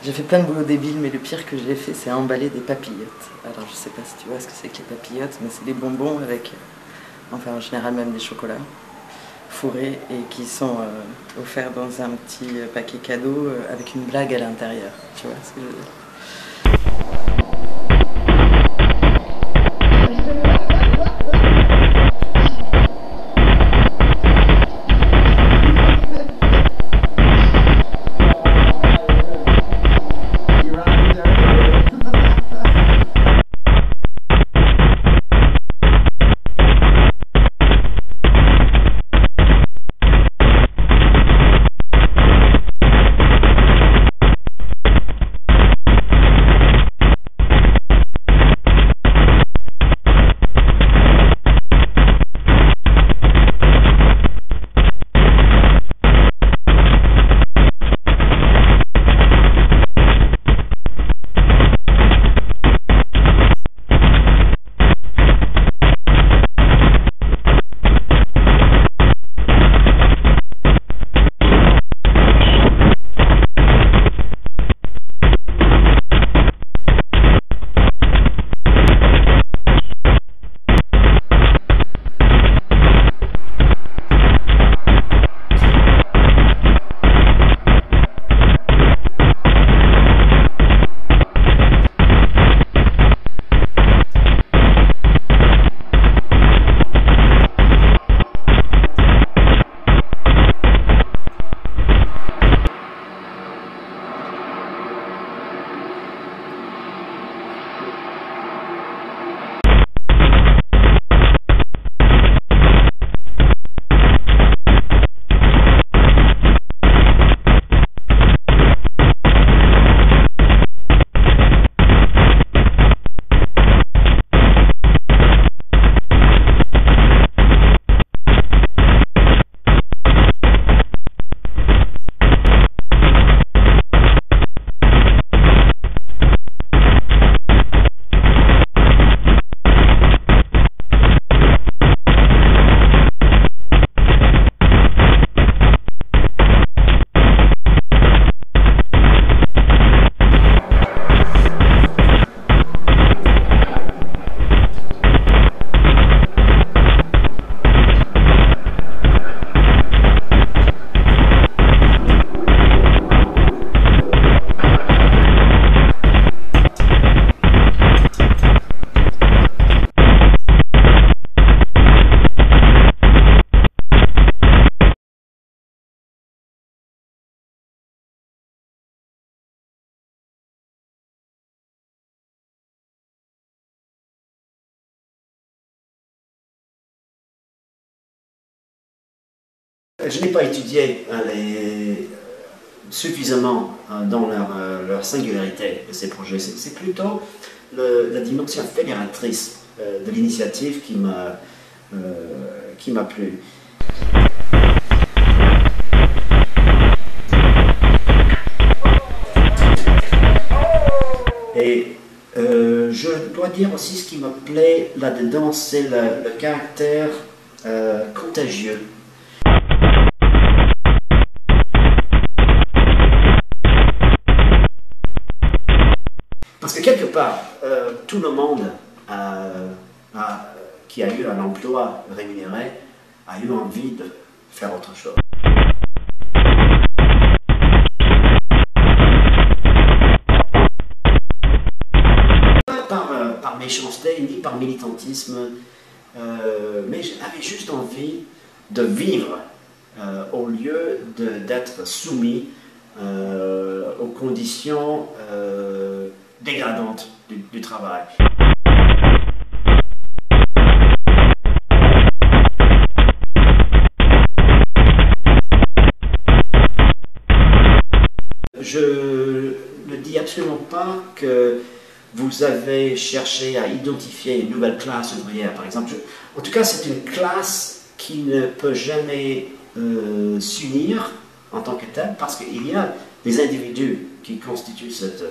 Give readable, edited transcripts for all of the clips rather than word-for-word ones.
J'ai fait plein de boulot débile, mais le pire que j'ai fait, c'est emballer des papillotes. Alors je sais pas si tu vois ce que c'est que les papillotes, mais c'est des bonbons avec, enfin en général même des chocolats fourrés et qui sont offerts dans un petit paquet cadeau avec une blague à l'intérieur. Tu vois ce que je veux dire? Je n'ai pas étudié suffisamment dans leur singularité de ces projets. C'est plutôt la dimension fédératrice de l'initiative qui m'a plu. Et je dois dire aussi ce qui me plaît là-dedans, c'est le caractère contagieux. Parce que quelque part, tout le monde qui a eu un emploi rémunéré a eu envie de faire autre chose. Pas par méchanceté ni par militantisme, mais j'avais juste envie de vivre au lieu d'être soumis aux conditions dégradantes du travail. Je ne dis absolument pas que vous avez cherché à identifier une nouvelle classe ouvrière, par exemple. En tout cas, c'est une classe qui ne peut jamais s'unir en tant que telle, parce qu'il y a des individus qui constituent cette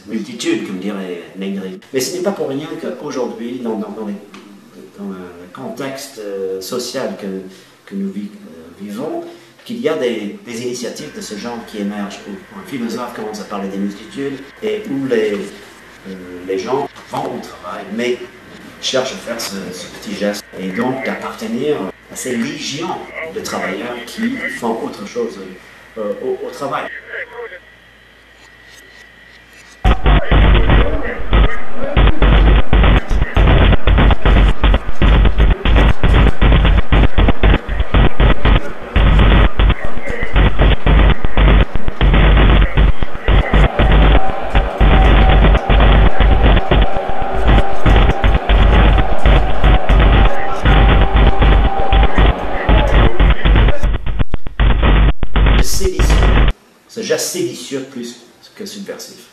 multitude, comme dirait Negri. Mais ce n'est pas pour rien qu'aujourd'hui, dans le contexte social que nous vivons, qu'il y a des initiatives de ce genre qui émergent, où un philosophe commence à parler des multitudes et où les gens vont au travail, mais cherchent à faire ce petit geste et donc d'appartenir à ces légions de travailleurs qui font autre chose au travail. Ce geste séditieux plus que subversif.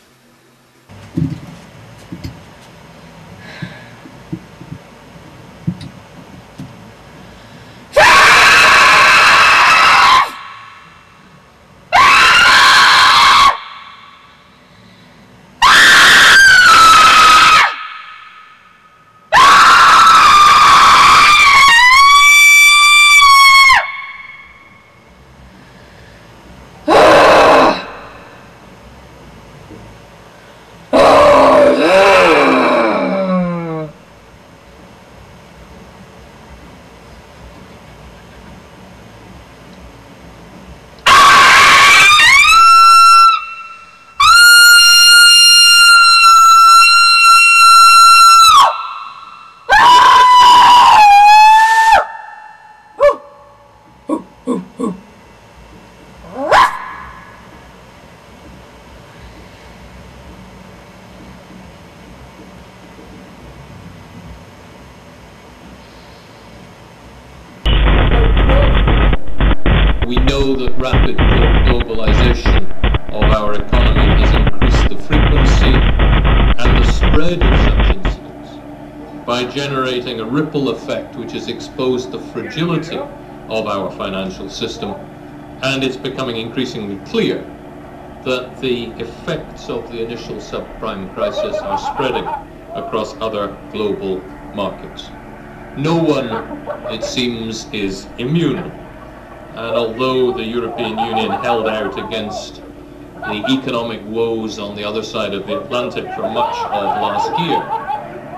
We know that rapid globalization of our economy has increased the frequency and the spread of such incidents by generating a ripple effect which has exposed the fragility of our financial system, and it's becoming increasingly clear that the effects of the initial subprime crisis are spreading across other global markets. No one, it seems, is immune. And although the European Union held out against the economic woes on the other side of the Atlantic for much of last year,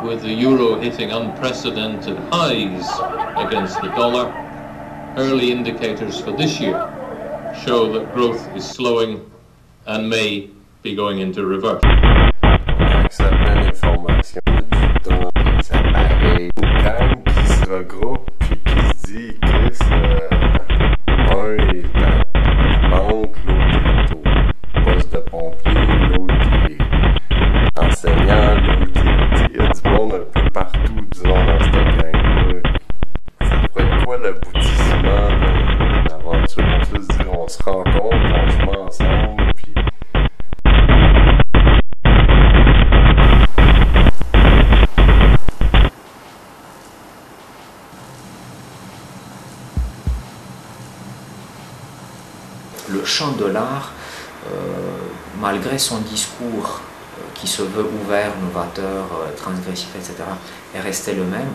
with the euro hitting unprecedented highs against the dollar, early indicators for this year show that growth is slowing and may be going into reverse. Le champ de l'art, malgré son discours qui se veut ouvert, novateur, transgressif, etc., est resté le même.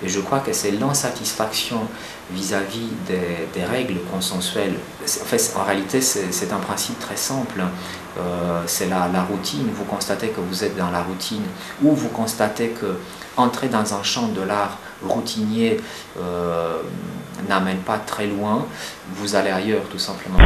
Et je crois que c'est l'insatisfaction vis-à-vis des règles consensuelles. En réalité, c'est un principe très simple. C'est la routine. Vous constatez que vous êtes dans la routine, ou vous constatez que entrer dans un champ de l'art routinier n'amène pas très loin, vous allez ailleurs tout simplement.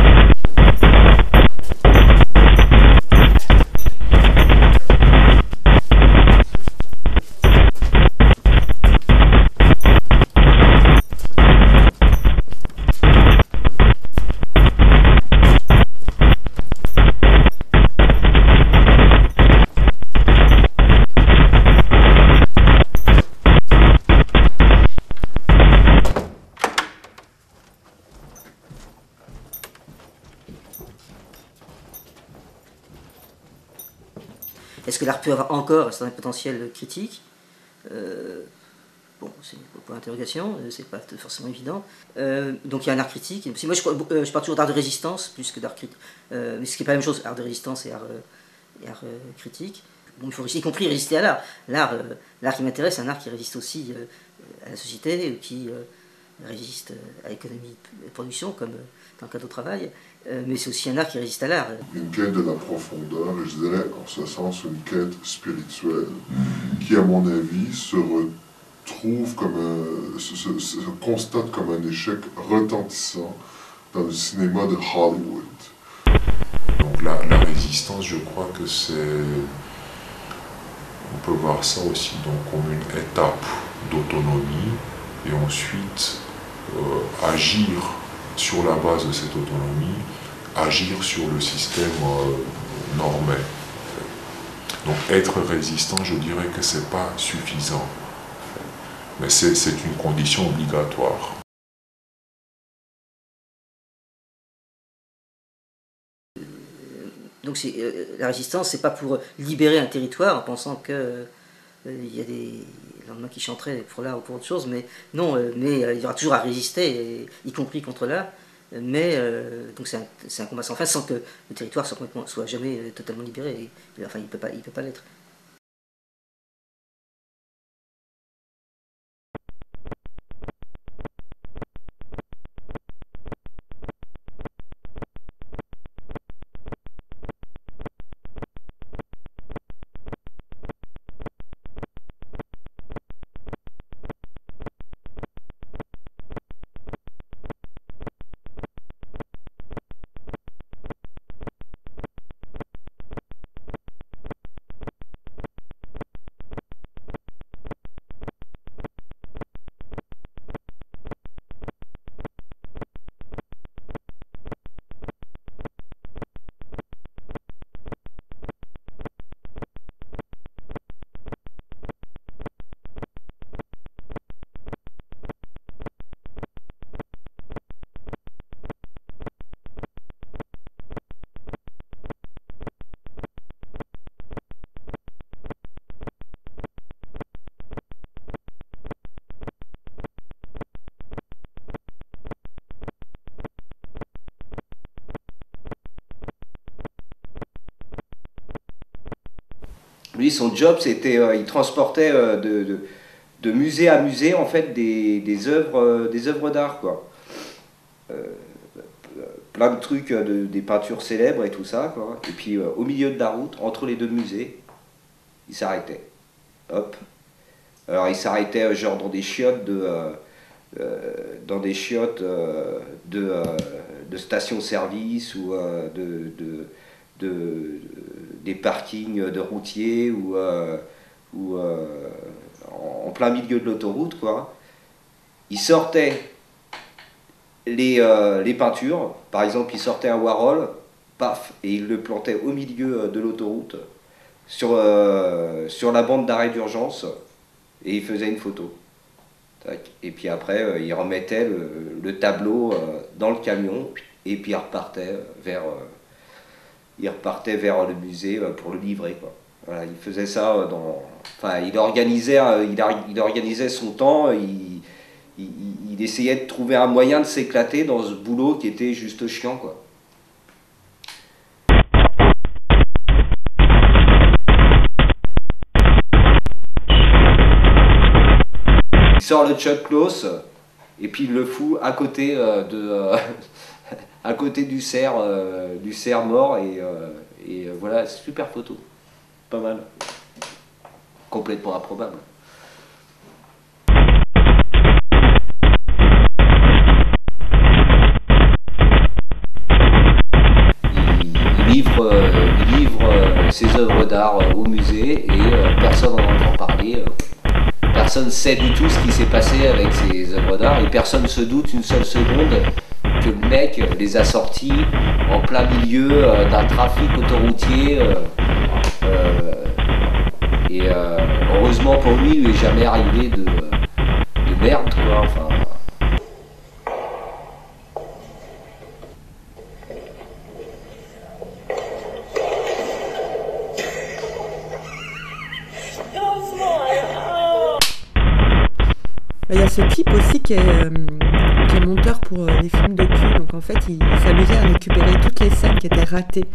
Est-ce que l'art peut avoir encore un certain potentiel critique? Bon, c'est un point d'interrogation, c'est pas forcément évident. Donc il y a un art critique. Moi je parle toujours d'art de résistance plus que d'art critique. Mais ce qui n'est pas la même chose, art de résistance et art critique. Bon, il faut y compris résister à l'art. L'art qui m'intéresse, c'est un art qui résiste aussi à la société, qui résiste à l'économie de production, comme dans le cadre du travail, mais c'est aussi un art qui résiste à l'art. Une quête de la profondeur, et je dirais en ce sens une quête spirituelle, qui à mon avis se retrouve se constate comme un échec retentissant dans le cinéma de Hollywood. Donc la résistance, je crois que c'est... On peut voir ça aussi donc, comme une étape d'autonomie et ensuite agir sur la base de cette autonomie, agir sur le système normé. Donc être résistant, je dirais que c'est pas suffisant, mais c'est une condition obligatoire. Donc la résistance, c'est pas pour libérer un territoire en pensant que il y a des lendemains qui chanteraient pour l'art ou pour autre chose, mais non, mais il y aura toujours à résister, y compris contre l'art. Mais donc c'est un combat sans fin, sans que le territoire soit jamais totalement libéré. Enfin, il peut pas l'être. Lui, son job, c'était, il transportait de musée à musée, en fait, des œuvres d'art, quoi. Plein de trucs, des peintures célèbres et tout ça, quoi. Et puis, au milieu de la route, entre les deux musées, il s'arrêtait. Hop. Alors, il s'arrêtait, genre, dans des chiottes de stations-service ou des parkings de routiers ou en plein milieu de l'autoroute, quoi. Il sortait les peintures, par exemple il sortait un Warhol, paf, et il le plantait au milieu de l'autoroute sur la bande d'arrêt d'urgence et il faisait une photo. Tac. Et puis après il remettait le tableau dans le camion et puis il repartait vers le musée pour le livrer, quoi. Voilà, il faisait ça il organisait son temps, il essayait de trouver un moyen de s'éclater dans ce boulot qui était juste chiant, quoi. Il sort le Chuck Close et puis il le fout à côté à côté du cerf mort et voilà, super photo, pas mal, complètement improbable. Il livre ses œuvres d'art au musée et personne n'en entend parler. Personne ne sait du tout ce qui s'est passé avec ses œuvres d'art et personne ne se doute une seule seconde que le mec les a sortis en plein milieu d'un trafic autoroutier et heureusement pour lui, il n'est jamais arrivé de merde, quoi. Enfin, il y a ce type aussi qui est monteur pour des films de cul, donc en fait il s'amusait à récupérer toutes les scènes qui étaient ratées,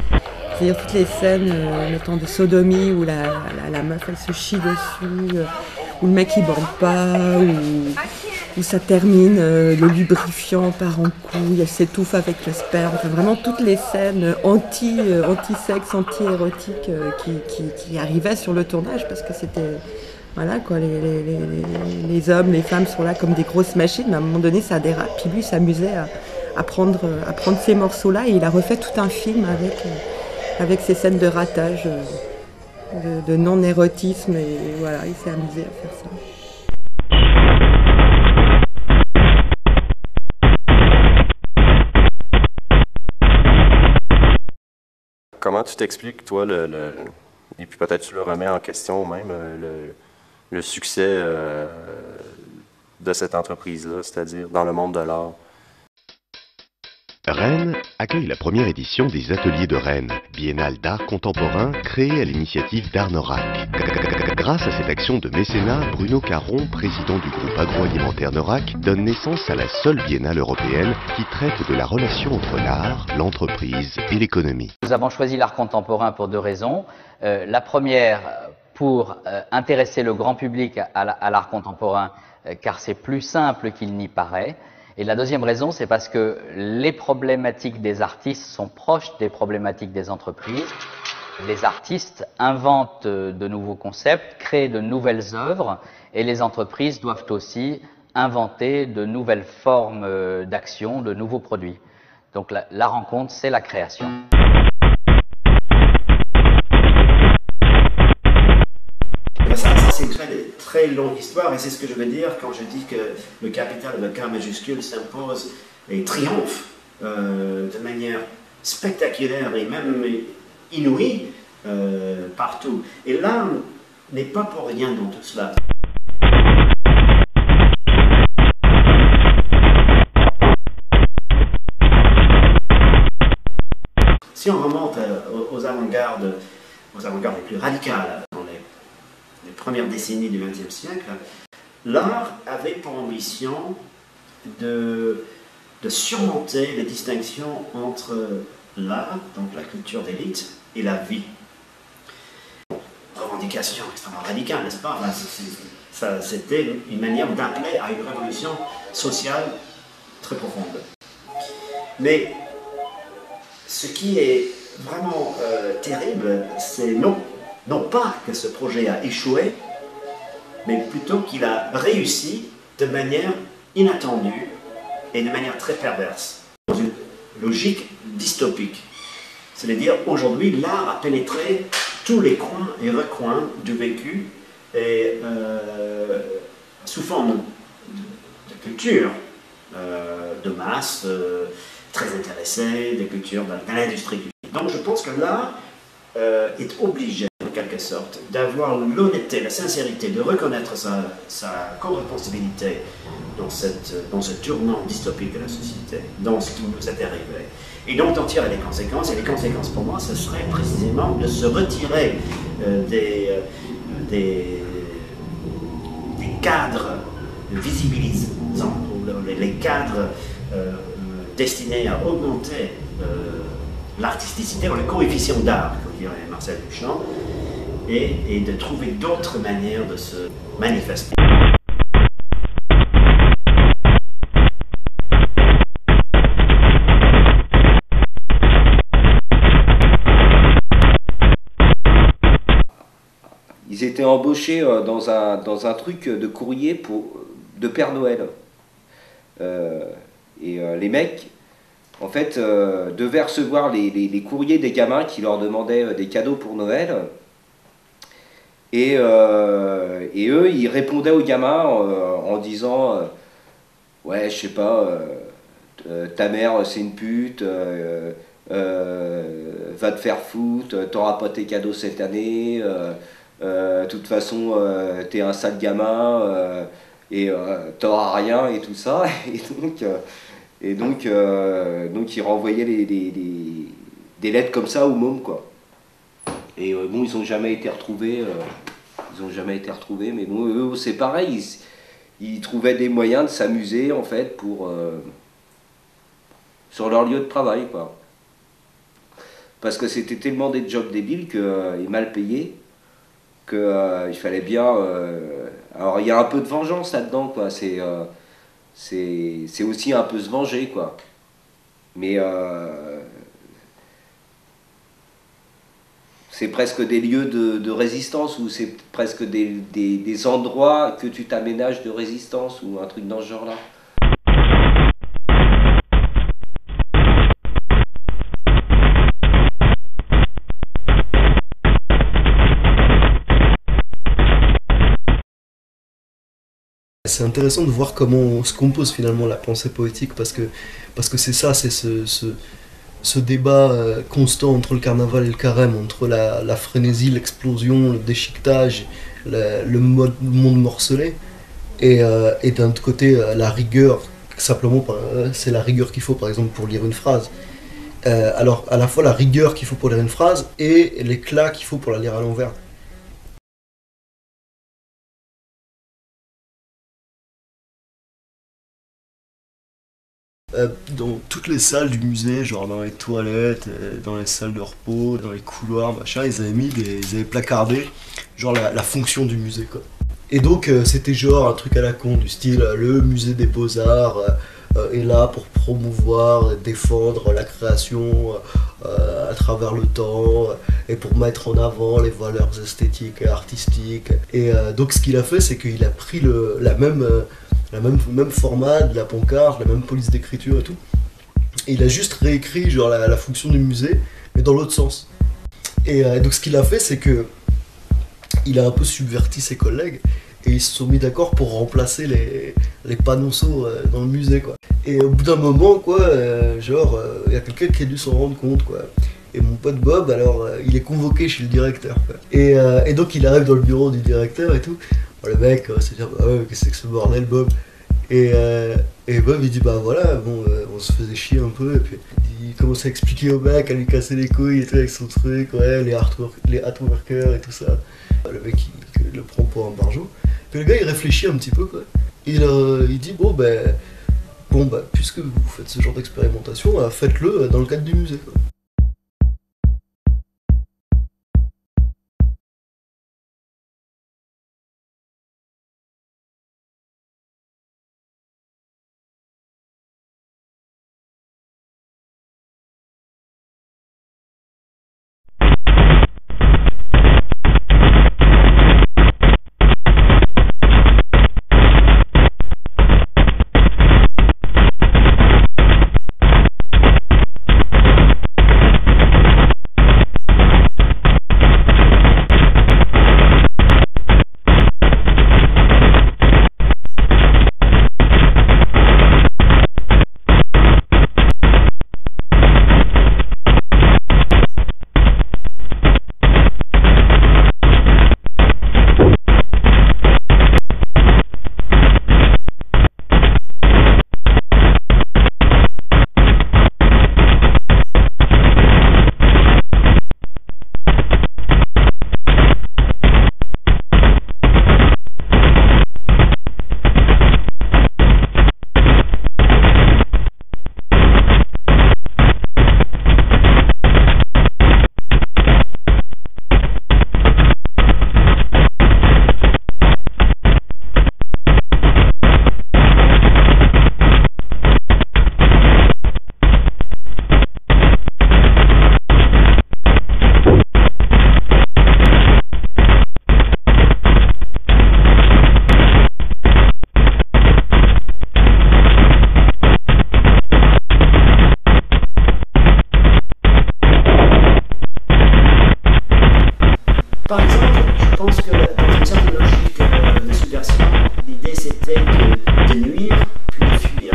c'est-à-dire toutes les scènes mettons de sodomie où la meuf elle se chie dessus, où le mec il bande pas, ou où ça termine, le lubrifiant part en couille, elle s'étouffe avec le sperme. Enfin, vraiment toutes les scènes anti-sexe, anti-érotiques qui arrivaient sur le tournage, parce que c'était... Voilà quoi, les hommes, les femmes sont là comme des grosses machines, mais à un moment donné ça dérape. Puis lui s'amusait à prendre ces morceaux-là, et il a refait tout un film avec ces scènes de ratage, de non-érotisme, et voilà, il s'est amusé à faire ça. Comment tu t'expliques, toi, et puis peut-être tu le remets en question même, le succès de cette entreprise-là, c'est-à-dire dans le monde de l'art? Rennes accueille la première édition des Ateliers de Rennes, biennale d'art contemporain créée à l'initiative d'Arnorac. Grâce à cette action de mécénat, Bruno Caron, président du groupe agroalimentaire Norac, donne naissance à la seule biennale européenne qui traite de la relation entre l'art, l'entreprise et l'économie. Nous avons choisi l'art contemporain pour 2 raisons. La première, pour intéresser le grand public à l'art contemporain, car c'est plus simple qu'il n'y paraît. Et la deuxième raison, c'est parce que les problématiques des artistes sont proches des problématiques des entreprises. Les artistes inventent de nouveaux concepts, créent de nouvelles œuvres, et les entreprises doivent aussi inventer de nouvelles formes d'action, de nouveaux produits. Donc la rencontre, c'est la création. Ça c'est une très longue histoire, et c'est ce que je veux dire quand je dis que le capital avec K majuscule s'impose et triomphe de manière spectaculaire et même inouïe partout. Et l'art n'est pas pour rien dans tout cela. Si on remonte aux avant-gardes les plus radicales, dans les premières décennies du XXe siècle, l'art avait pour ambition de surmonter les distinctions entre l'art, donc la culture d'élite, et la vie. Revendication extrêmement radicale, n'est-ce pas? C'était une manière d'appeler à une révolution sociale très profonde. Mais ce qui est vraiment terrible, c'est non pas que ce projet a échoué, mais plutôt qu'il a réussi de manière inattendue et de manière très perverse, dans une logique dystopique. C'est-à-dire, aujourd'hui, l'art a pénétré tous les coins et recoins du vécu, et sous forme de culture de masse, très intéressée, des cultures de l'industrie. Donc je pense que l'art est obligé, en quelque sorte, d'avoir l'honnêteté, la sincérité, de reconnaître sa co-responsabilité dans ce tournant dystopique de la société, dans ce qui nous est arrivé. Et donc d'en tirer les conséquences, et les conséquences pour moi, ce serait précisément de se retirer des cadres visibilisants, les cadres destinés à augmenter l'artisticité, ou le coefficient d'art, comme dirait Marcel Duchamp, et de trouver d'autres manières de se manifester. Ils étaient embauchés dans un truc de courrier de Père Noël. Les mecs, en fait, devaient recevoir les courriers des gamins qui leur demandaient des cadeaux pour Noël. Et eux, ils répondaient aux gamins en disant ouais, je sais pas, ta mère c'est une pute, va te faire foutre, t'auras pas tes cadeaux cette année, de toute façon, t'es un sale gamin, et t'auras rien, et tout ça. Et donc ils renvoyaient des lettres comme ça aux mômes, quoi. Et bon, ils n'ont jamais été retrouvés, mais bon, eux, c'est pareil, ils trouvaient des moyens de s'amuser, en fait, sur leur lieu de travail, quoi. Parce que c'était tellement des jobs débiles et mal payés, qu'il fallait bien... alors il y a un peu de vengeance là-dedans, quoi. C'est aussi un peu se venger, quoi. Mais c'est presque des lieux de résistance, ou c'est presque des endroits que tu t'aménages de résistance, ou un truc dans ce genre-là. C'est intéressant de voir comment se compose finalement la pensée poétique, parce que c'est ça, c'est ce débat constant entre le carnaval et le carême, entre la frénésie, l'explosion, le déchiquetage, le monde morcelé, et d'un autre côté la rigueur, simplement c'est la rigueur qu'il faut par exemple pour lire une phrase. Alors à la fois la rigueur qu'il faut pour lire une phrase et l'éclat qu'il faut pour la lire à l'envers. Dans toutes les salles du musée, genre dans les toilettes, dans les salles de repos, dans les couloirs, machin, ils avaient placardé genre la fonction du musée, quoi. Et donc c'était genre un truc à la con, du style le musée des beaux-arts est là pour promouvoir, défendre la création à travers le temps et pour mettre en avant les valeurs esthétiques et artistiques. Et donc ce qu'il a fait, c'est qu'il a pris le même format de la pancarte, la même police d'écriture et tout. Et il a juste réécrit genre la fonction du musée, mais dans l'autre sens. Et donc ce qu'il a fait, c'est que il a un peu subverti ses collègues et ils se sont mis d'accord pour remplacer les panonceaux dans le musée, quoi. Et au bout d'un moment, quoi, il y a quelqu'un qui a dû s'en rendre compte, quoi. Et mon pote Bob, alors, il est convoqué chez le directeur, quoi. Et donc il arrive dans le bureau du directeur et tout. Le mec, c'est dire, bah ouais, qu'est-ce que c'est que ce bordel, Bob? Et Bob, il dit, bah voilà, bon, on se faisait chier un peu, et puis il commence à expliquer au mec, à lui casser les couilles et tout avec son truc, ouais, les artworkers et tout ça. Le mec, il le prend pour un barjot. Puis le gars, il réfléchit un petit peu, quoi. Il dit, bon, puisque vous faites ce genre d'expérimentation, faites-le dans le cadre du musée, quoi. Par exemple, je pense que dans une certaine logique de subversion, l'idée c'était de nuire puis de fuir.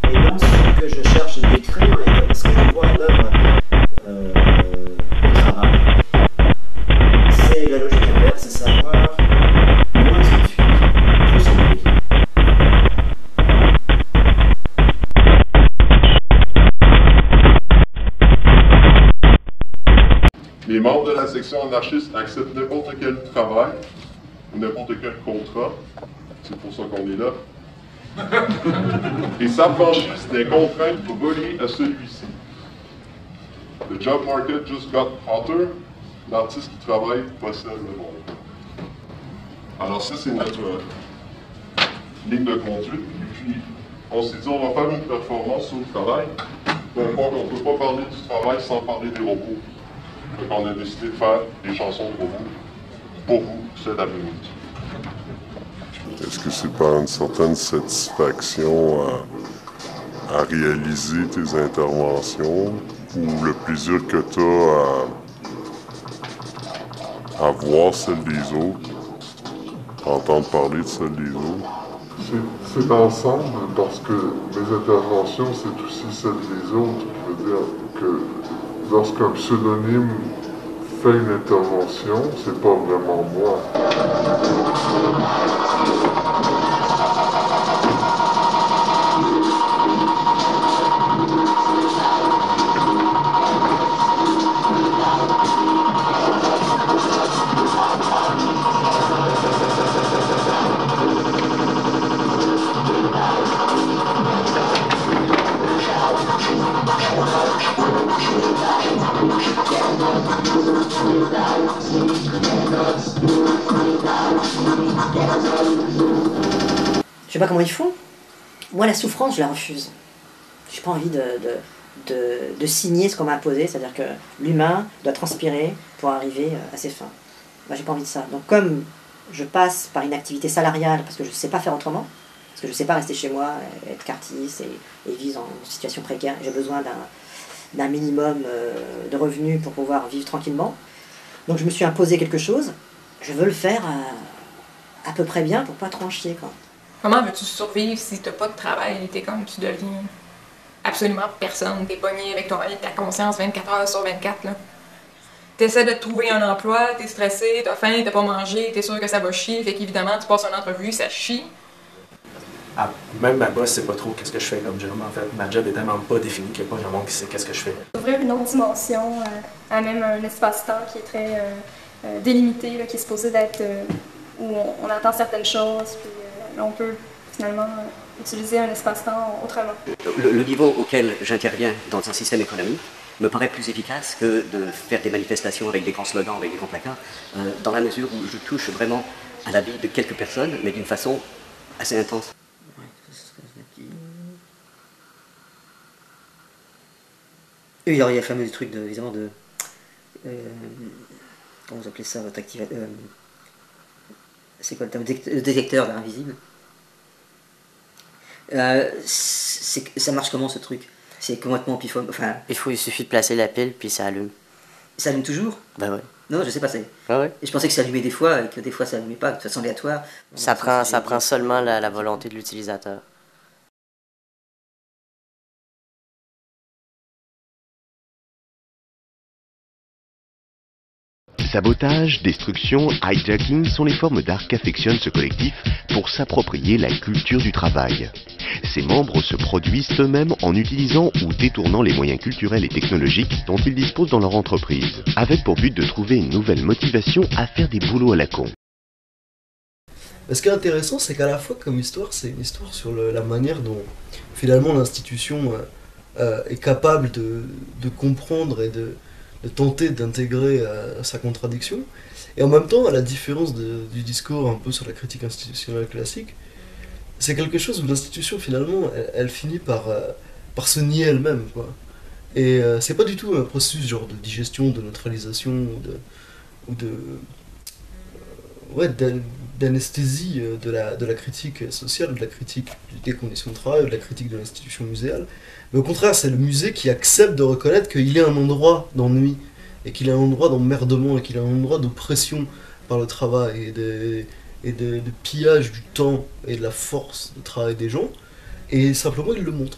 Et donc ce que je cherche à décrire, et ce que je vois à l'œuvre au travail, c'est la logique inverse, c'est savoir moins on fuit, plus on nuit. Les membres de la section anarchiste acceptent n'importe quel travail ou n'importe quel contrat. C'est pour ça qu'on est là. Et s'affranchissent des contraintes reliées à celui-ci. The job market just got hotter. L'artiste qui travaille possède le monde. Alors ça, c'est notre ligne de conduite. Et puis, On s'est dit, on va faire une performance sur le travail. Donc, on ne peut pas parler du travail sans parler des robots. Donc, on a décidé de faire des chansons de robots pour vous cet après-midi. Est-ce que c'est pas une certaine satisfaction à réaliser tes interventions ou le plaisir que tu as à voir celles des autres, entendre parler de celles des autres? C'est l'ensemble, parce que mes interventions, c'est aussi celles des autres. Je veux dire que lorsqu'un pseudonyme fait une intervention, c'est pas vraiment moi. Je sais pas comment ils font. Moi, la souffrance, je la refuse. J'ai pas envie de signer ce qu'on m'a imposé, c'est-à-dire que l'humain doit transpirer pour arriver à ses fins. Moi, j'ai pas envie de ça. Donc, comme je passe par une activité salariale, parce que je sais pas faire autrement, parce que je sais pas rester chez moi, être cartiste et vivre en situation précaire, j'ai besoin d'un minimum de revenus pour pouvoir vivre tranquillement. Donc, je me suis imposé quelque chose. Je veux le faire à peu près bien pour pas trop en chier, quoi. Comment veux-tu survivre si t'as pas de travail? T'es comme, tu deviens absolument personne. T'es pogné avec ta conscience 24 heures sur 24, là. T'essaies de te trouver un emploi, t'es stressé, t'as faim, t'as pas mangé, t'es sûr que ça va chier, fait qu'évidemment, tu passes une entrevue, ça chie. Ah, même ma boss sait pas trop qu'est-ce que je fais comme job, en fait. Ma job est tellement pas définie qu'il n'y a pas grand monde qui sait qu'est-ce que je fais. Ouvrir une autre dimension, à même un espace-temps qui est très délimité, là, qui est supposé d'être où on entend certaines choses, puis on peut finalement utiliser un espace-temps autrement. Le niveau auquel j'interviens dans un système économique me paraît plus efficace que de faire des manifestations avec des grands slogans, avec des grands placards, dans la mesure où je touche vraiment à la vie de quelques personnes, mais d'une façon assez intense. Et il y a le fameux truc évidemment de comment vous appelez ça, votre activité, c'est quoi le terme, le détecteur de l'invisible. Ça marche comment ce truc? C'est complètement pifom, enfin... Il suffit de placer la pile puis ça allume. Ça allume toujours? Bah ouais. Non, je sais pas, c'est... Ah ouais. Et je pensais que ça allumait des fois et que des fois ça allumait pas, de façon aléatoire. Ça prend seulement la volonté de l'utilisateur. Sabotage, destruction, hijacking sont les formes d'art qu'affectionne ce collectif pour s'approprier la culture du travail. Ses membres se produisent eux-mêmes en utilisant ou détournant les moyens culturels et technologiques dont ils disposent dans leur entreprise, avec pour but de trouver une nouvelle motivation à faire des boulots à la con. Ce qui est intéressant, c'est qu'à la fois comme histoire, c'est une histoire sur la manière dont finalement l'institution est capable de comprendre et de tenter d'intégrer sa contradiction, et en même temps, à la différence du discours un peu sur la critique institutionnelle classique, c'est quelque chose où l'institution finalement, elle finit par se nier elle-même, quoi. Et c'est pas du tout un processus genre de digestion, de neutralisation, d'anesthésie de la critique sociale, de la critique des conditions de travail, de la critique de l'institution muséale. Mais au contraire, c'est le musée qui accepte de reconnaître qu'il est un endroit d'ennui, et qu'il est un endroit d'emmerdement, et qu'il est un endroit d'oppression par le travail, et de pillage du temps et de la force de travail des gens, et simplement il le montre.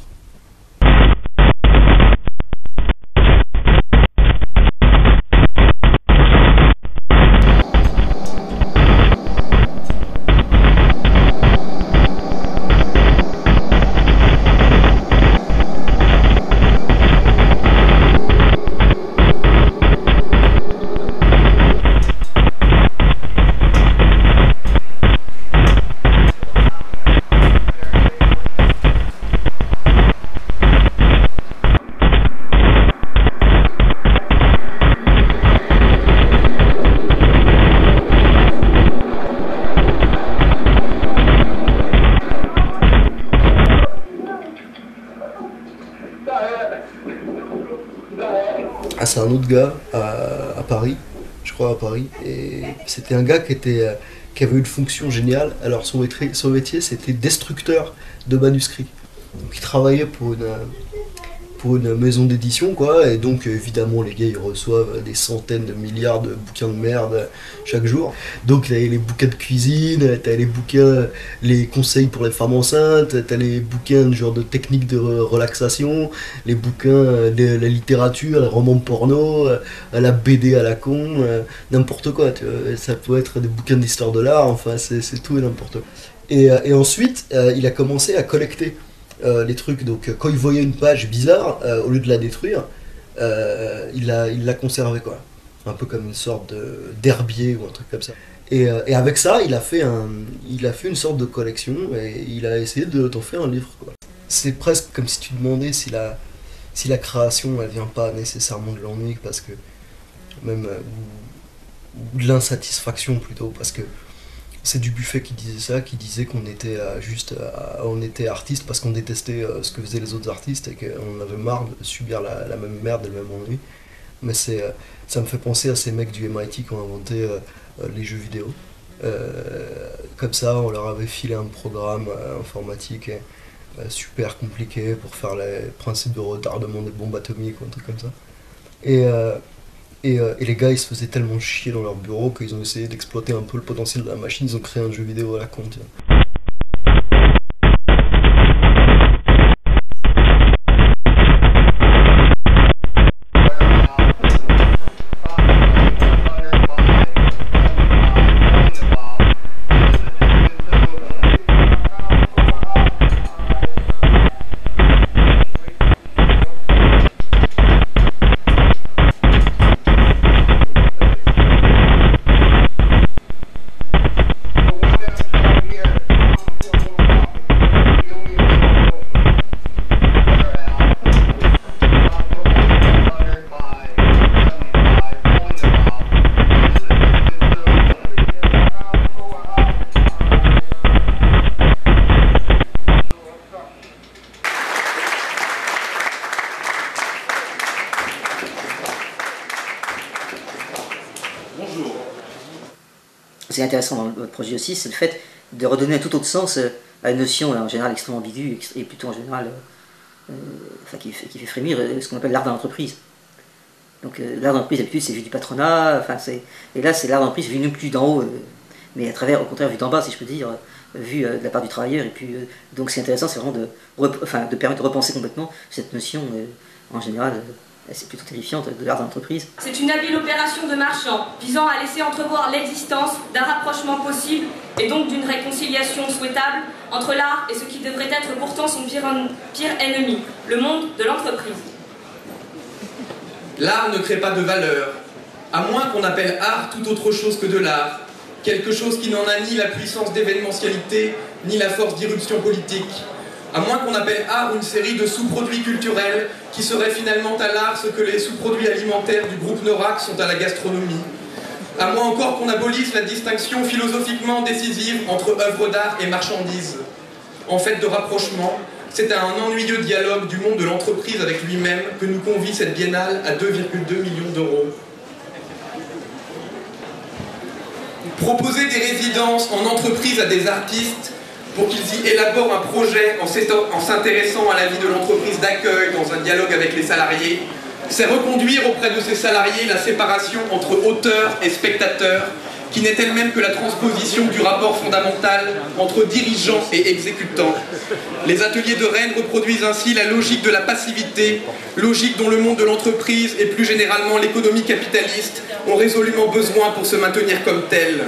Ah, c'est un autre gars à Paris, je crois à Paris, et c'était un gars qui avait une fonction géniale. Alors son métier c'était destructeur de manuscrits. Donc il travaillait pour une maison d'édition, quoi, et donc évidemment les gars ils reçoivent des centaines de milliards de bouquins de merde chaque jour. Donc t'as les bouquins de cuisine, t'as les bouquins, les conseils pour les femmes enceintes, t'as les bouquins de genre de techniques de relaxation, les bouquins de la littérature, les romans porno, la BD à la con, n'importe quoi, tu vois. Ça peut être des bouquins d'histoire de l'art, enfin c'est tout et n'importe quoi. Et ensuite il a commencé à collecter les trucs. Donc quand il voyait une page bizarre, au lieu de la détruire, il l'a conservée, quoi. Un peu comme une sorte d'herbier ou un truc comme ça. Et avec ça, il a fait une sorte de collection et il a essayé d'en faire un livre, quoi. C'est presque comme si tu demandais si la création elle vient pas nécessairement de l'ennui, parce que même ou de l'insatisfaction plutôt, parce que c'est Dubuffet qui disait ça, qui disait qu'on était on était artiste parce qu'on détestait ce que faisaient les autres artistes et qu'on avait marre de subir la même merde et le même ennui. Mais ça me fait penser à ces mecs du MIT qui ont inventé les jeux vidéo. Comme ça, on leur avait filé un programme informatique super compliqué pour faire les principes de retardement des bombes atomiques ou un truc comme ça. Et les gars ils se faisaient tellement chier dans leur bureau qu'ils ont essayé d'exploiter un peu le potentiel de la machine, ils ont créé un jeu vidéo à la con. C'est intéressant dans votre projet aussi, c'est le fait de redonner un tout autre sens à une notion en général extrêmement ambiguë et plutôt en général qui fait frémir ce qu'on appelle l'art de l'entreprise. Donc l'art de l'entreprise d'habitude c'est vu du patronat, et là c'est l'art de l'entreprise vu non plus d'en haut, mais à travers, au contraire vu d'en bas si je peux dire, vu de la part du travailleur. Et puis donc c'est intéressant, c'est vraiment de permettre de repenser complètement cette notion en général. C'est plutôt terrifiante de l'art d'entreprise. C'est une habile opération de marchand visant à laisser entrevoir l'existence d'un rapprochement possible et donc d'une réconciliation souhaitable entre l'art et ce qui devrait être pourtant son pire ennemi, le monde de l'entreprise. L'art ne crée pas de valeur, à moins qu'on appelle art tout autre chose que de l'art, quelque chose qui n'en a ni la puissance d'événementialité, ni la force d'irruption politique. À moins qu'on appelle art une série de sous-produits culturels qui seraient finalement à l'art ce que les sous-produits alimentaires du groupe Norac sont à la gastronomie. À moins encore qu'on abolisse la distinction philosophiquement décisive entre œuvres d'art et marchandises. En fait de rapprochement, c'est à un ennuyeux dialogue du monde de l'entreprise avec lui-même que nous convie cette biennale à 2,2 millions d'euros. Proposer des résidences en entreprise à des artistes pour qu'ils y élaborent un projet en s'intéressant à la vie de l'entreprise d'accueil dans un dialogue avec les salariés, c'est reconduire auprès de ces salariés la séparation entre auteur et spectateur, qui n'est elle-même que la transposition du rapport fondamental entre dirigeants et exécutants. Les ateliers de Rennes reproduisent ainsi la logique de la passivité, logique dont le monde de l'entreprise et plus généralement l'économie capitaliste ont résolument besoin pour se maintenir comme tels.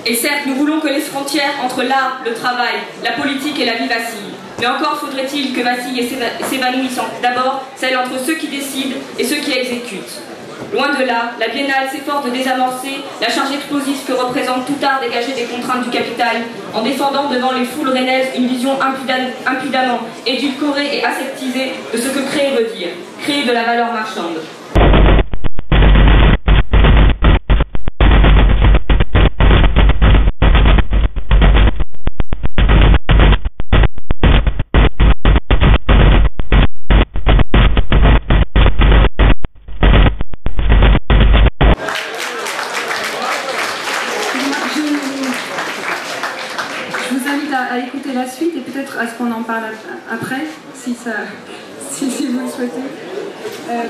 Et certes, nous voulons que les frontières entre l'art, le travail, la politique et la vie vacillent. Mais encore faudrait-il que vacillent et s'évanouissent d'abord celles entre ceux qui décident et ceux qui exécutent. Loin de là, la Biennale s'efforce de désamorcer la charge explosive que représente tout art dégagé des contraintes du capital, en défendant devant les foules rennaises une vision impudemment édulcorée et aseptisée de ce que créer veut dire, créer de la valeur marchande. à ce qu'on en parle après, si vous le souhaitez.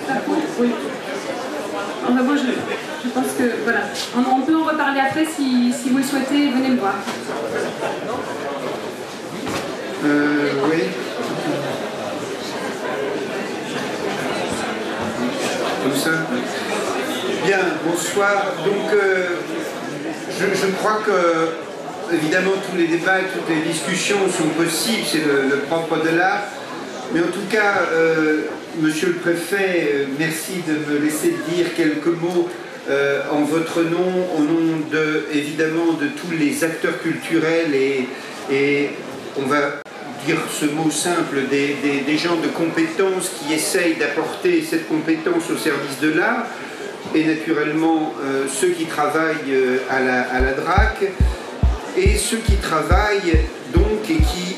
Par contre, oui. En revanche, je pense que voilà, on peut en reparler après si vous le souhaitez, venez me voir. Oui. Comme ça. Bien, bonsoir. Donc, je crois que, évidemment, tous les débats et toutes les discussions sont possibles, c'est le propre de l'art. Mais en tout cas, Monsieur le Préfet, merci de me laisser dire quelques mots en votre nom, au nom évidemment de tous les acteurs culturels et on va dire ce mot simple, des gens de compétences qui essayent d'apporter cette compétence au service de l'art, et naturellement ceux qui travaillent à la DRAC, et ceux qui travaillent donc et qui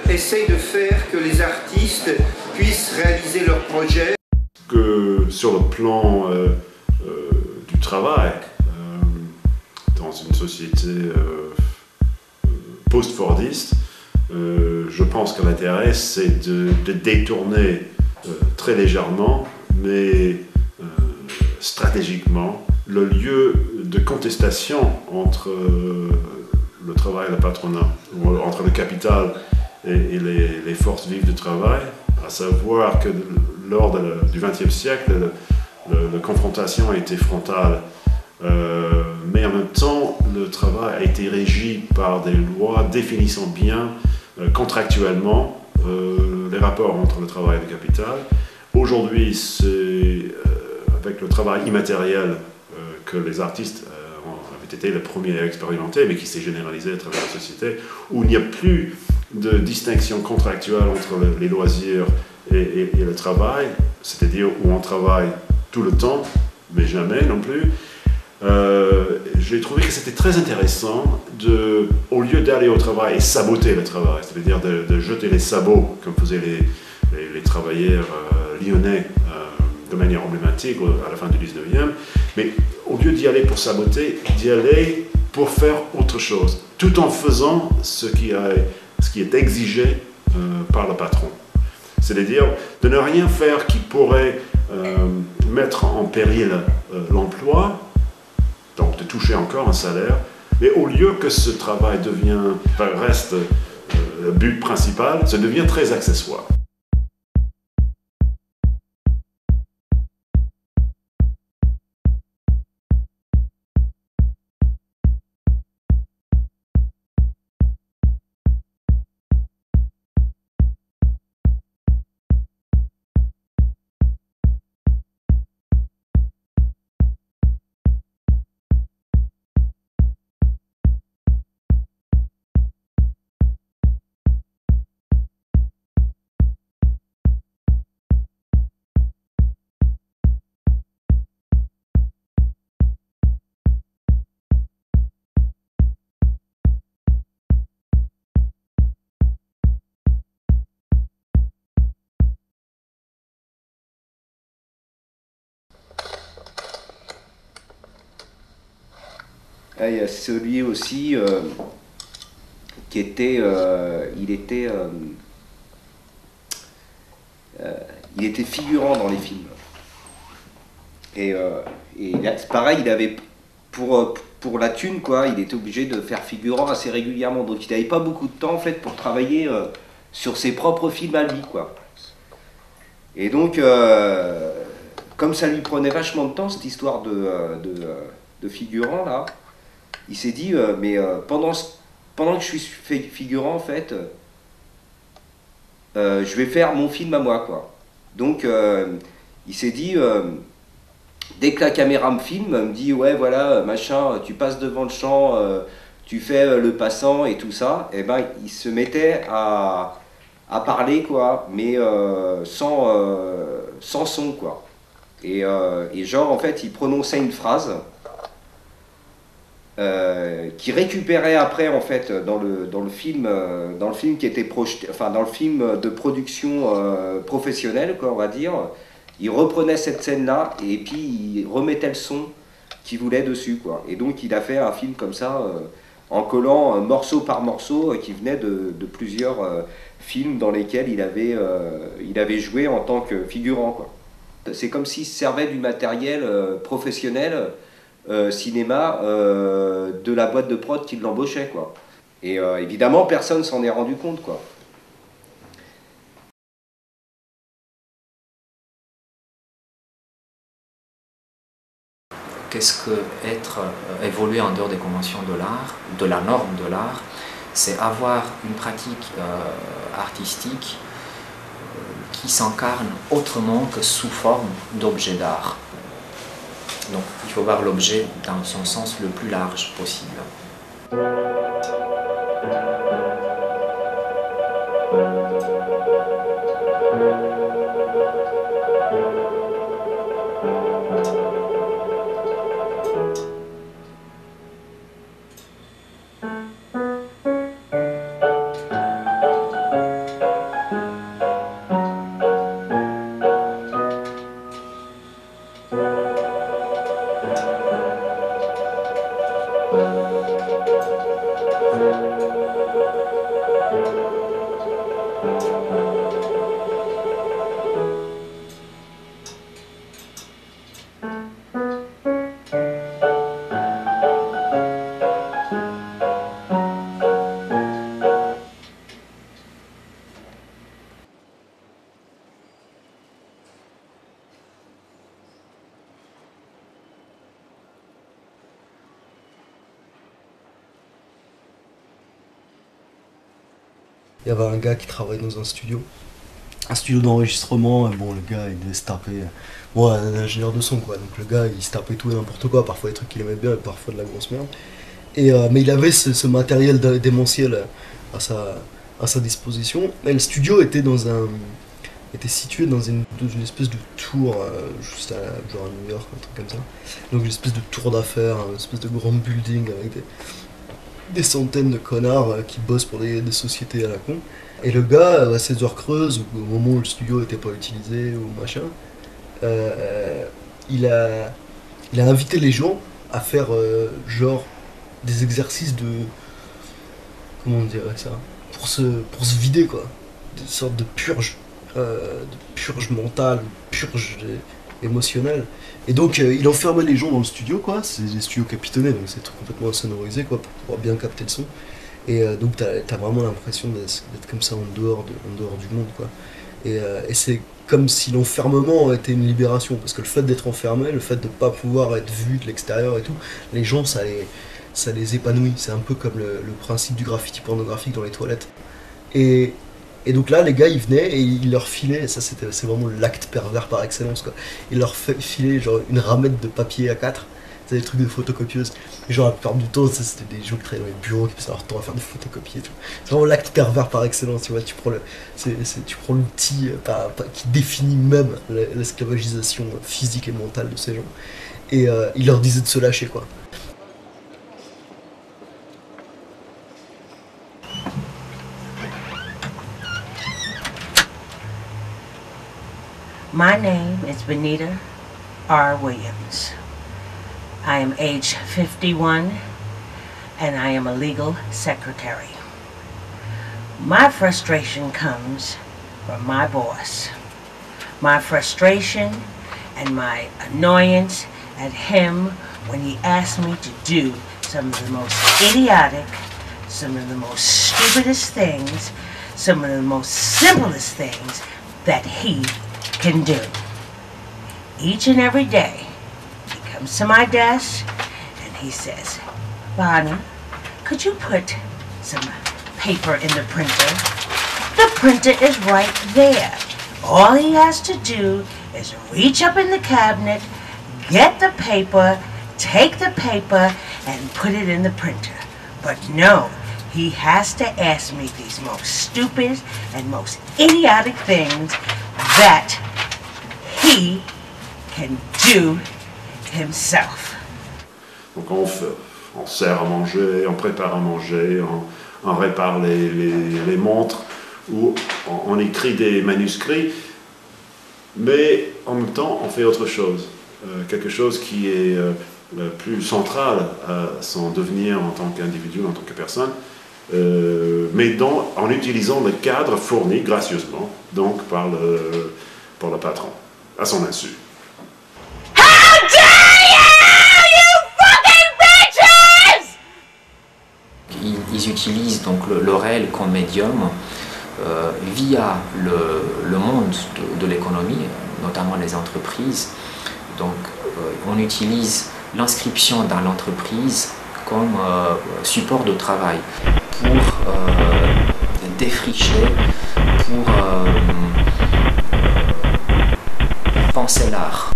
essayent de faire que les artistes puissent réaliser leurs projets. Que sur le plan du travail, dans une société post-fordiste, je pense que l'intérêt c'est de détourner très légèrement, mais stratégiquement, le lieu de contestation entre le travail et le patronat, entre le capital et les forces vives du travail, à savoir que lors du XXe siècle, la confrontation a été frontale, mais en même temps, le travail a été régi par des lois définissant bien contractuellement les rapports entre le travail et le capital. Aujourd'hui, c'est avec le travail immatériel que les artistes avaient été les premiers à expérimenter, mais qui s'est généralisé à travers la société, où il n'y a plus de distinction contractuelle entre les loisirs et le travail, c'est-à-dire où on travaille tout le temps, mais jamais non plus. J'ai trouvé que c'était très intéressant au lieu d'aller au travail et saboter le travail, c'est-à-dire de jeter les sabots, comme faisaient les travailleurs lyonnais de manière emblématique à la fin du 19e, mais au lieu d'y aller pour saboter, d'y aller pour faire autre chose, tout en faisant ce qui est exigé par le patron. C'est-à-dire de ne rien faire qui pourrait mettre en péril l'emploi, donc de toucher encore un salaire, mais au lieu que ce travail reste le but principal, ça devient très accessoire. Il y a celui aussi qui était, il était figurant dans les films. Et pareil, il avait pour la thune quoi, il était obligé de faire figurant assez régulièrement. Donc il n'avait pas beaucoup de temps en fait pour travailler sur ses propres films à lui quoi. Et donc comme ça lui prenait vachement de temps cette histoire de figurant là. Il s'est dit, mais pendant que je suis figurant, en fait, je vais faire mon film à moi, quoi. Donc, il s'est dit, dès que la caméra me filme, me dit, ouais, voilà, machin, tu passes devant le champ, tu fais le passant et tout ça, et ben, il se mettait à parler, quoi, mais sans son, quoi. Et genre, en fait, il prononçait une phrase, qui récupérait après en fait dans le film qui était projeté, enfin dans le film de production professionnelle quoi on va dire, il reprenait cette scène là et puis il remettait le son qu'il voulait dessus quoi. Et donc il a fait un film comme ça en collant morceau par morceau qui venait de plusieurs films dans lesquels il avait joué en tant que figurant, quoi. C'est comme s'il se servait du matériel professionnel cinéma de la boîte de prod qui l'embauchait, quoi. Et évidemment, personne s'en est rendu compte, quoi. Qu'est-ce que évoluer en dehors des conventions de l'art, de la norme de l'art? C'est avoir une pratique artistique qui s'incarne autrement que sous forme d'objet d'art. Donc il faut voir l'objet dans son sens le plus large possible. Il y avait un gars qui travaillait dans un studio d'enregistrement. Bon, le gars, il devait se taper. Bon, un ingénieur de son, quoi. Donc le gars, il se tapait tout et n'importe quoi. Parfois des trucs qu'il aimait bien et parfois de la grosse merde. Mais il avait ce matériel démentiel à sa disposition. Et le studio était situé dans une espèce de tour, juste genre à New York, un truc comme ça. Donc une espèce de tour d'affaires, une espèce de grand building avec des centaines de connards qui bossent pour des sociétés à la con. Et le gars, à ses heures creuses, au moment où le studio n'était pas utilisé ou machin, il a invité les gens à faire genre des exercices de... Comment on dirait ça? Pour se vider, quoi. Des sortes de purge mentale, purge émotionnelle. Et donc il enfermait les gens dans le studio, quoi. C'est des studios capitonnés, donc c'est complètement insonorisé, quoi, pour pouvoir bien capter le son. Et donc t'as vraiment l'impression d'être comme ça en dehors du monde, quoi. Et c'est comme si l'enfermement était une libération, parce que le fait d'être enfermé, le fait de ne pas pouvoir être vu de l'extérieur et tout, les gens, ça les épanouit. C'est un peu comme le principe du graffiti pornographique dans les toilettes. Et donc là, les gars, ils venaient et ils leur filaient, ça c'est vraiment l'acte pervers par excellence, quoi. Ils leur filaient genre une ramette de papier A4, c'est des trucs de photocopieuse. Et genre la plupart du temps, c'était des gens qui travaillaient dans les bureaux qui passaient leur temps à faire des photocopies et tout. C'est vraiment l'acte pervers par excellence, tu vois. Tu prends l'outil qui définit même l'esclavagisation physique et mentale de ces gens. Et il leur disait de se lâcher, quoi. My name is Benita R. Williams. I am age 51 and I am a legal secretary. My frustration comes from my boss. My frustration and my annoyance at him when he asked me to do some of the most idiotic, some of the most stupidest things, some of the most simplest things that he can do. Each and every day, he comes to my desk and he says, Bonnie, could you put some paper in the printer? The printer is right there. All he has to do is reach up in the cabinet, get the paper, take the paper, and put it in the printer. But no, he has to ask me these most stupid and most idiotic things that he can do himself. Donc on sert à manger, on prépare à manger, on répare les montres, ou on écrit des manuscrits, mais en même temps on fait autre chose. Quelque chose qui est plus centrale à son devenir en tant qu'individu, en tant que personne, mais en utilisant le cadre fourni gracieusement donc par le patron, à son insu. Ils utilisent donc le réel comme médium via le monde de l'économie, notamment les entreprises. Donc on utilise l'inscription dans l'entreprise comme support de travail pour défricher, pour penser l'art.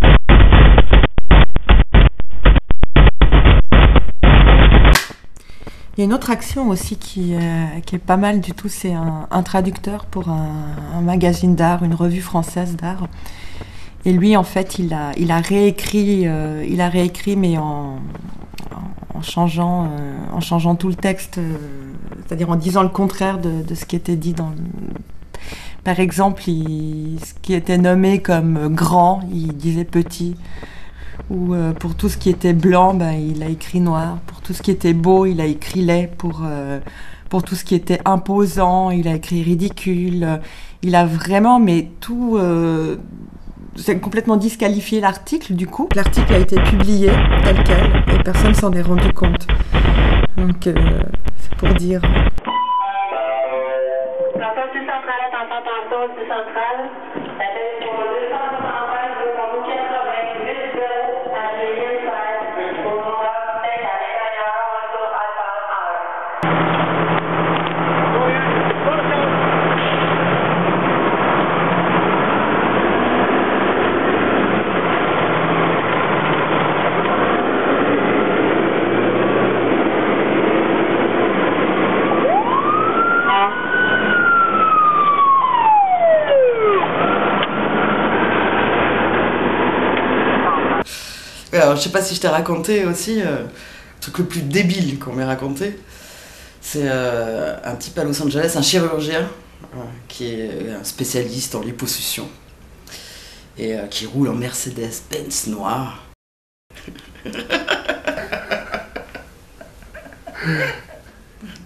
Il y a une autre action aussi qui est pas mal du tout, c'est un traducteur pour un magazine d'art, une revue française d'art. Et lui, en fait, il a réécrit mais en changeant tout le texte, c'est-à-dire en disant le contraire de ce qui était dit dans Par exemple, ce qui était nommé comme grand, il disait petit. Ou pour tout ce qui était blanc, il a écrit noir. Pour tout ce qui était beau, il a écrit laid. Pour tout ce qui était imposant, il a écrit ridicule. Il a vraiment, mais tout... c'est complètement disqualifié l'article, du coup. L'article a été publié tel quel, et personne s'en est rendu compte. Donc, c'est pour dire... Alors, je sais pas si je t'ai raconté aussi, le truc le plus débile qu'on m'ait raconté, c'est un type à Los Angeles, un chirurgien, qui est un spécialiste en liposuction, et qui roule en Mercedes-Benz noir.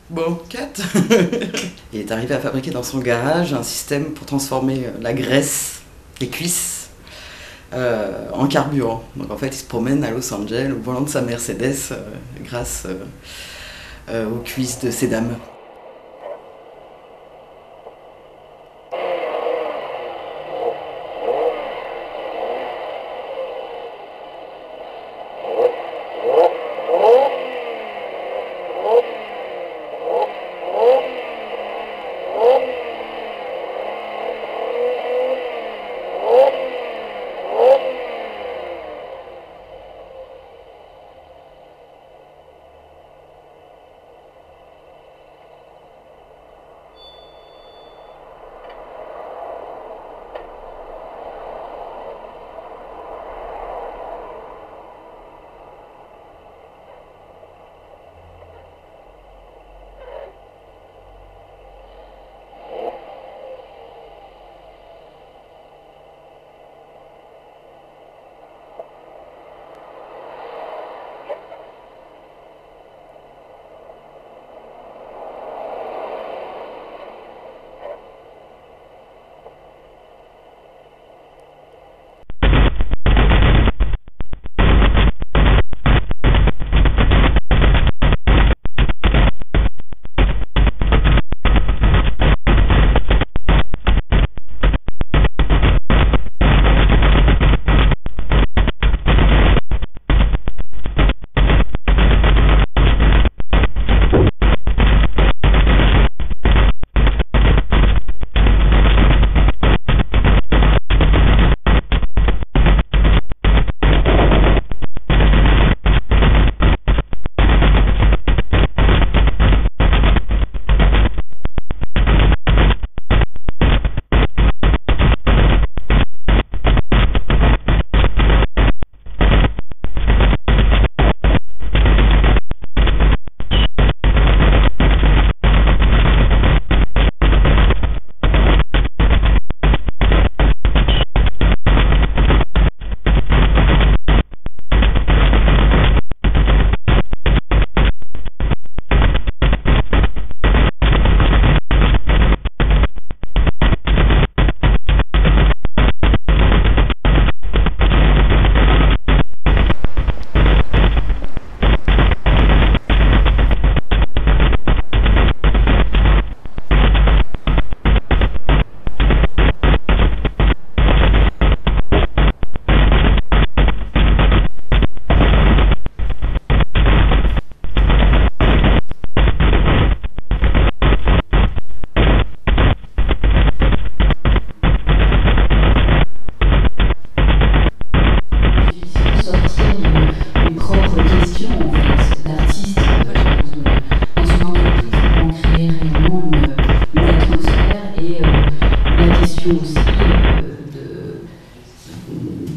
Bon, 4. Il est arrivé à fabriquer dans son garage un système pour transformer la graisse, les cuisses, en carburant. Donc en fait, il se promène à Los Angeles au volant de sa Mercedes grâce aux cuisses de ces dames.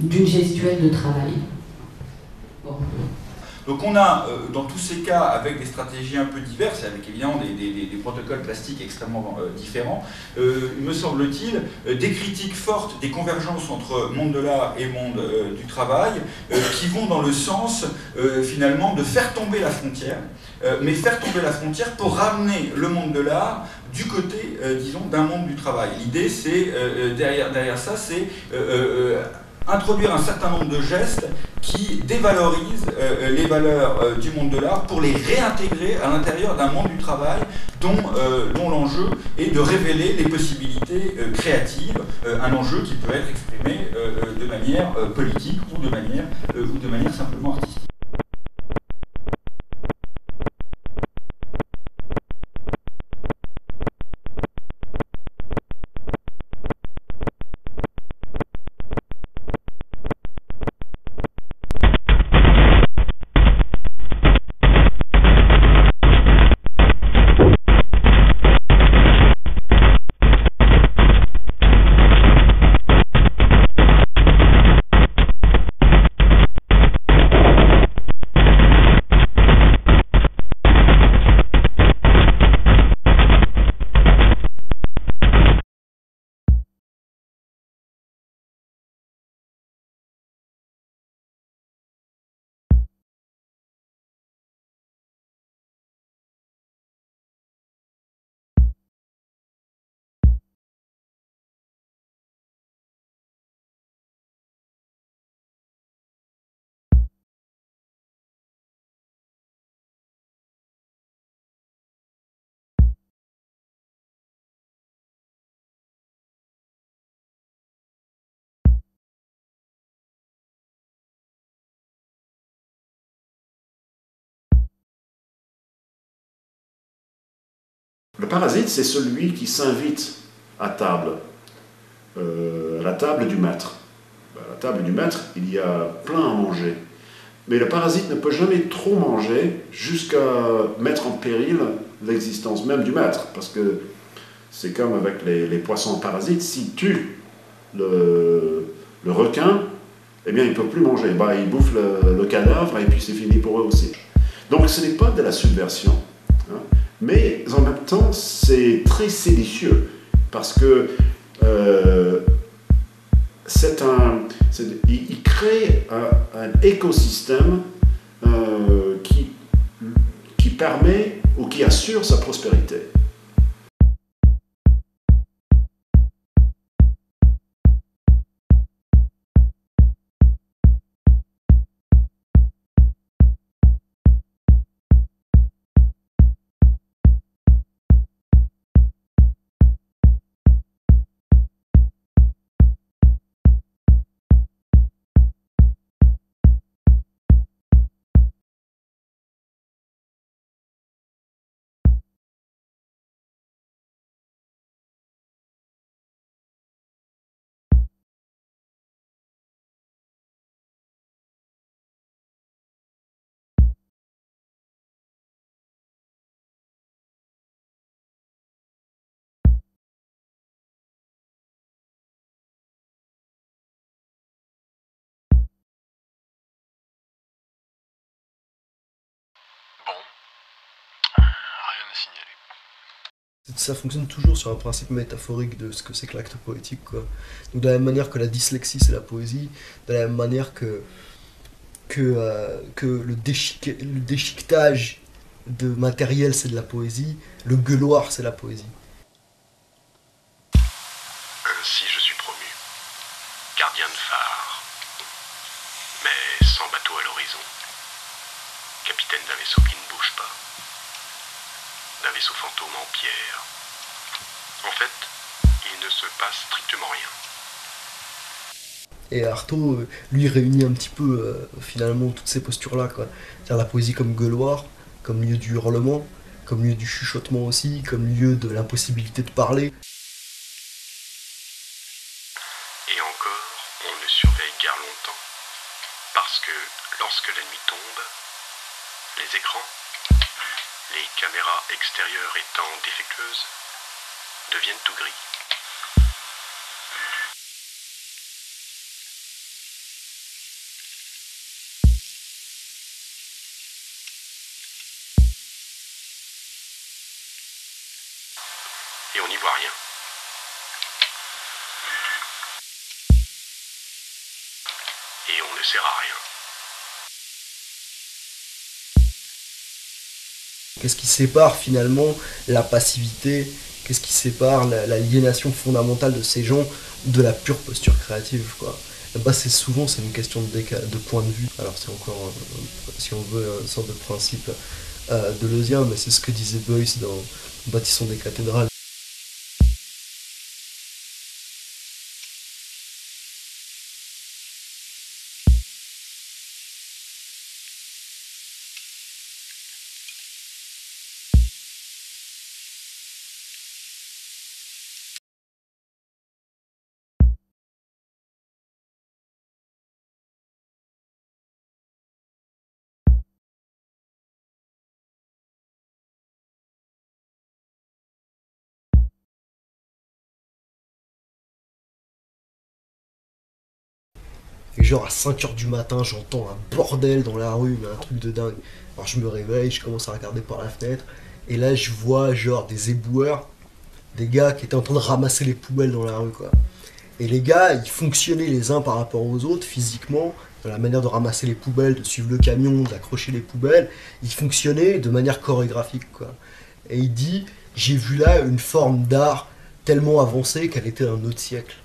d'une gestuelle de travail. Bon. Donc on a, dans tous ces cas, avec des stratégies un peu diverses, avec évidemment des protocoles plastiques extrêmement différents, me semble-t-il, des critiques fortes, des convergences entre monde de l'art et monde du travail, qui vont dans le sens, finalement, de faire tomber la frontière, mais faire tomber la frontière pour ramener le monde de l'art du côté, disons, d'un monde du travail. L'idée, c'est, derrière ça, c'est introduire un certain nombre de gestes qui dévalorisent les valeurs du monde de l'art pour les réintégrer à l'intérieur d'un monde du travail dont l'enjeu est de révéler les possibilités créatives, un enjeu qui peut être exprimé de manière politique ou de manière simplement artistique. Le parasite, c'est celui qui s'invite à table, à la table du maître. À la table du maître, il y a plein à manger. Mais le parasite ne peut jamais trop manger jusqu'à mettre en péril l'existence même du maître. Parce que c'est comme avec les poissons parasites, s'ils tuent le requin, eh bien, ils ne peuvent plus manger. Bah, ils bouffent le cadavre et puis c'est fini pour eux aussi. Donc ce n'est pas de la subversion. Hein. Mais en même temps, c'est très séditieux, parce que il crée un écosystème qui permet ou qui assure sa prospérité. Ça fonctionne toujours sur un principe métaphorique de ce que c'est que l'acte poétique, quoi. Donc de la même manière que la dyslexie c'est la poésie, de la même manière que le déchiquetage de matériel c'est de la poésie, le gueuloir c'est la poésie. Ainsi je suis promu, gardien de phare, mais sans bateau à l'horizon, capitaine d'un vaisseau qui ne bouge pas, d'un vaisseau fantôme en pierre. En fait, il ne se passe strictement rien. Et Artaud, lui, réunit un petit peu, finalement, toutes ces postures-là, quoi. C'est-à-dire la poésie comme gueuloir, comme lieu du hurlement, comme lieu du chuchotement aussi, comme lieu de l'impossibilité de parler. Et encore, on ne surveille guère longtemps, parce que lorsque la nuit tombe, les écrans, les caméras extérieures étant défectueuses, deviennent tout gris. et on n'y voit rien. Et on ne sert à rien. Qu'est-ce qui sépare finalement la passivité? Qu'est-ce qui sépare l'aliénation fondamentale de ces gens de la pure posture créative, quoi? Bah, souvent c'est une question de point de vue. Alors c'est encore, si on veut, une sorte de principe deleuzien, mais c'est ce que disait Beuys dans Bâtissons des cathédrales. Et genre à 5h du matin, j'entends un bordel dans la rue, mais un truc de dingue. Alors je me réveille, je commence à regarder par la fenêtre, et là je vois genre des éboueurs, des gars qui étaient en train de ramasser les poubelles dans la rue, quoi. Et les gars, ils fonctionnaient les uns par rapport aux autres, physiquement, dans la manière de ramasser les poubelles, de suivre le camion, d'accrocher les poubelles, ils fonctionnaient de manière chorégraphique, quoi. Et il dit, j'ai vu là une forme d'art tellement avancée qu'elle était d'un autre siècle.